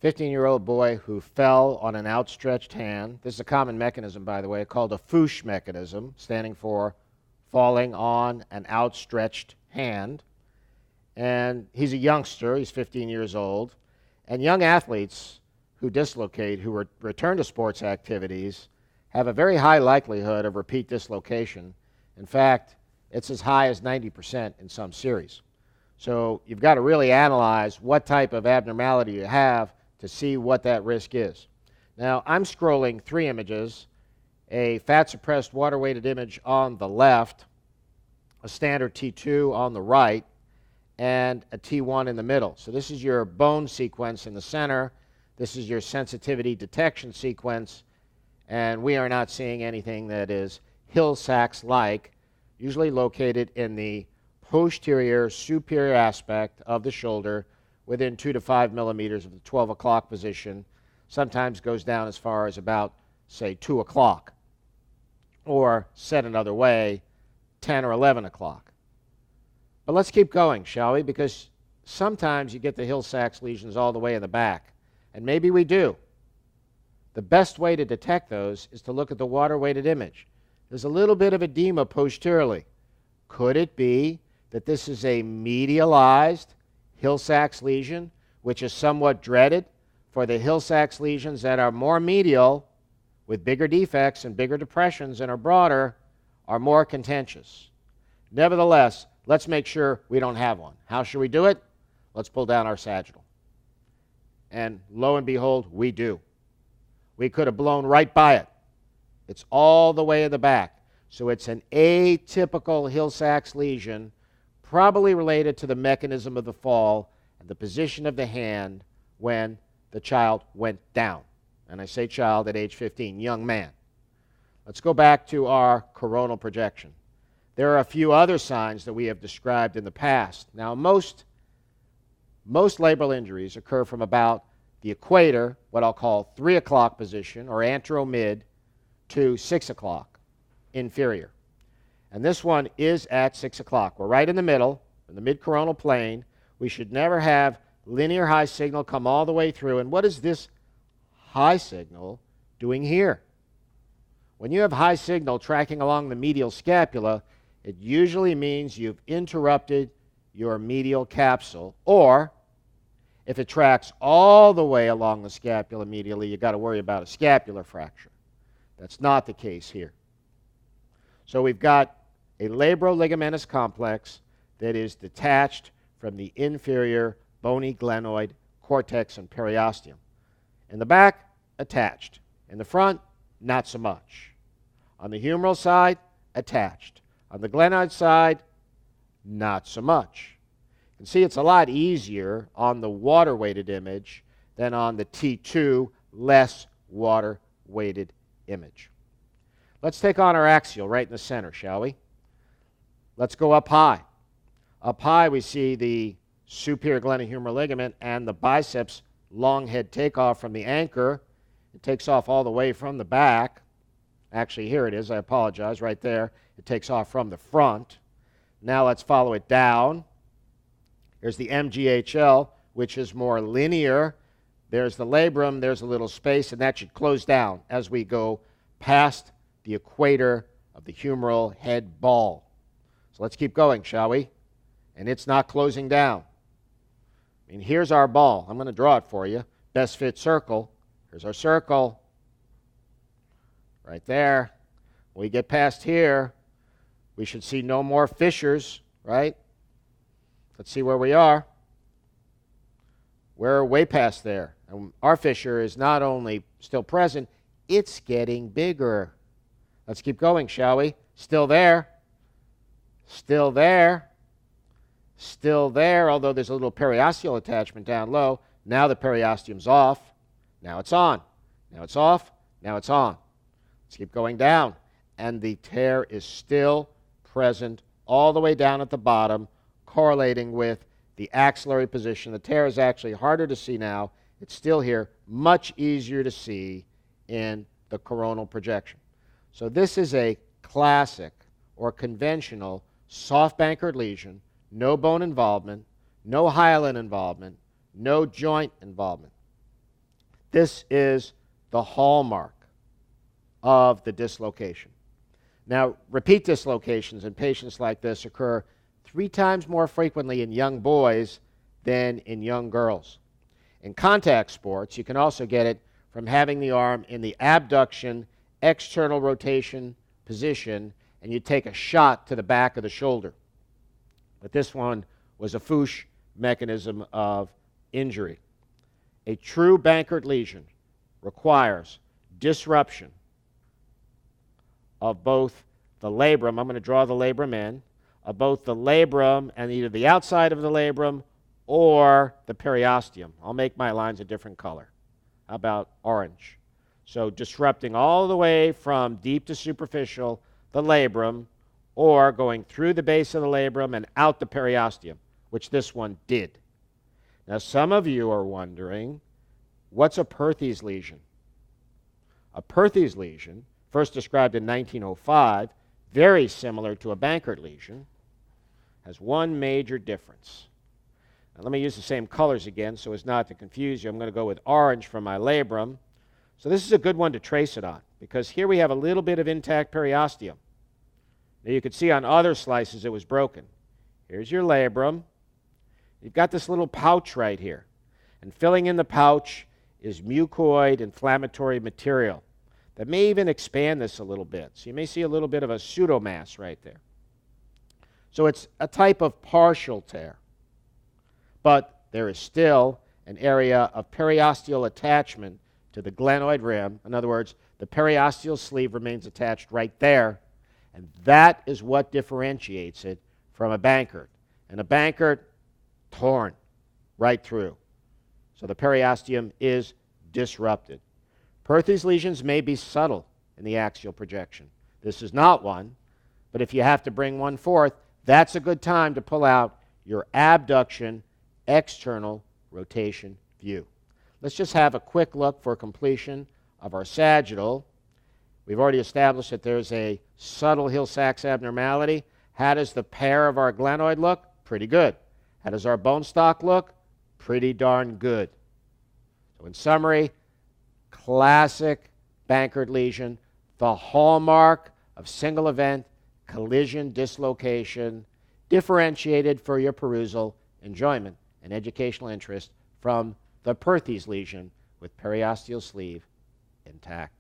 15-year-old boy who fell on an outstretched hand. This is a common mechanism, by the way, called a Fuchs mechanism, standing for falling on an outstretched hand. And he's a youngster. He's 15 years old. And young athletes who dislocate, who return to sports activities, have a very high likelihood of repeat dislocation. In fact, it's as high as 90% in some series. So you've got to really analyze what type of abnormality you have to see what that risk is. Now, I'm scrolling three images, a fat-suppressed water-weighted image on the left, a standard T2 on the right, and a T1 in the middle. So this is your bone sequence in the center. This is your sensitivity detection sequence, and we are not seeing anything that is Hill-Sachs-like, usually located in the posterior superior aspect of the shoulder within 2 to 5 millimeters of the 12 o'clock position, sometimes goes down as far as about, say, 2 o'clock, or said another way, 10 or 11 o'clock. But let's keep going, shall we? Because sometimes you get the Hill-Sachs lesions all the way in the back, and maybe we do. The best way to detect those is to look at the water-weighted image. There's a little bit of edema posteriorly. Could it be that this is a medialized Hill-Sachs lesion, which is somewhat dreaded for the Hill-Sachs lesions that are more medial, with bigger defects and bigger depressions and are broader, are more contentious? Nevertheless, let's make sure we don't have one. How should we do it? Let's pull down our sagittal. And lo and behold, we do. We could have blown right by it. It's all the way in the back. So it's an atypical Hill-Sachs lesion, probably related to the mechanism of the fall and the position of the hand when the child went down. And I say child at age 15, young man. Let's go back to our coronal projection. There are a few other signs that we have described in the past. Now, most labral injuries occur from about the equator, what I'll call 3 o'clock position, or anteromid, to 6 o'clock, inferior. And this one is at 6 o'clock. We're right in the middle, in the mid-coronal plane. We should never have linear high signal come all the way through. And what is this high signal doing here? When you have high signal tracking along the medial scapula, it usually means you've interrupted your medial capsule. Or, if it tracks all the way along the scapula medially, you've got to worry about a scapular fracture. That's not the case here. So we've got a labroligamentous complex that is detached from the inferior bony glenoid cortex and periosteum. In the back, attached. In the front, not so much. On the humeral side, attached. On the glenoid side, not so much. You can see it's a lot easier on the water-weighted image than on the T2 less water-weighted image. Let's take on our axial right in the center, shall we? Let's go up high. Up high, we see the superior glenohumeral ligament and the biceps long head takeoff from the anchor. It takes off all the way from the back. Actually, here it is. I apologize. Right there. It takes off from the front. Now let's follow it down. Here's the MGHL, which is more linear. There's the labrum. There's a little space, and that should close down as we go past the equator of the humeral head ball. So let's keep going, shall we? And it's not closing down. I mean, here's our ball. I'm going to draw it for you. Best fit circle. Here's our circle. Right there. When we get past here, we should see no more fissures, right? Let's see where we are. We're way past there. And our fissure is not only still present, it's getting bigger. Let's keep going, shall we? Still there. Still there. Still there, although there's a little periosteal attachment down low. Now the periosteum's off. Now it's on. Now it's off. Now it's on. Let's keep going down. And the tear is still present all the way down at the bottom, correlating with the axillary position. The tear is actually harder to see now. It's still here, much easier to see in the coronal projection. So this is a classic or conventional soft bankered lesion, no bone involvement, no hyaline involvement, no joint involvement. This is the hallmark of the dislocation. Now, repeat dislocations in patients like this occur 3 times more frequently in young boys than in young girls. In contact sports, you can also get it from having the arm in the abduction, external rotation position, and you take a shot to the back of the shoulder. But this one was a Fuchs mechanism of injury. A true Bankert lesion requires disruption of both the labrum, I'm going to draw the labrum in, of both the labrum and either the outside of the labrum or the periosteum. I'll make my lines a different color. How about orange? So disrupting all the way from deep to superficial the labrum, or going through the base of the labrum and out the periosteum, which this one did. Now some of you are wondering, what's a Perthes lesion? A Perthes lesion, first described in 1905, very similar to a Bankert lesion, has one major difference. Now, let me use the same colors again so as not to confuse you. I'm going to go with orange for my labrum. So this is a good one to trace it on, because here we have a little bit of intact periosteum. Now you could see on other slices it was broken. Here's your labrum. You've got this little pouch right here. And filling in the pouch is mucoid inflammatory material that may even expand this a little bit. So you may see a little bit of a pseudomass right there. So it's a type of partial tear. But there is still an area of periosteal attachment to the glenoid rim. In other words, the periosteal sleeve remains attached right there. And that is what differentiates it from a Bankert. And a Bankert, torn right through. So the periosteum is disrupted. Perthes lesions may be subtle in the axial projection. This is not one, but if you have to bring one forth, that's a good time to pull out your abduction external rotation view. Let's just have a quick look for completion of our sagittal. We've already established that there's a subtle Hill-Sachs abnormality. How does the pair of our glenoid look? Pretty good. How does our bone stock look? Pretty darn good. So in summary, classic Bankert lesion, the hallmark of single event collision dislocation, differentiated for your perusal, enjoyment, and educational interest from the Perthes lesion with periosteal sleeve intact.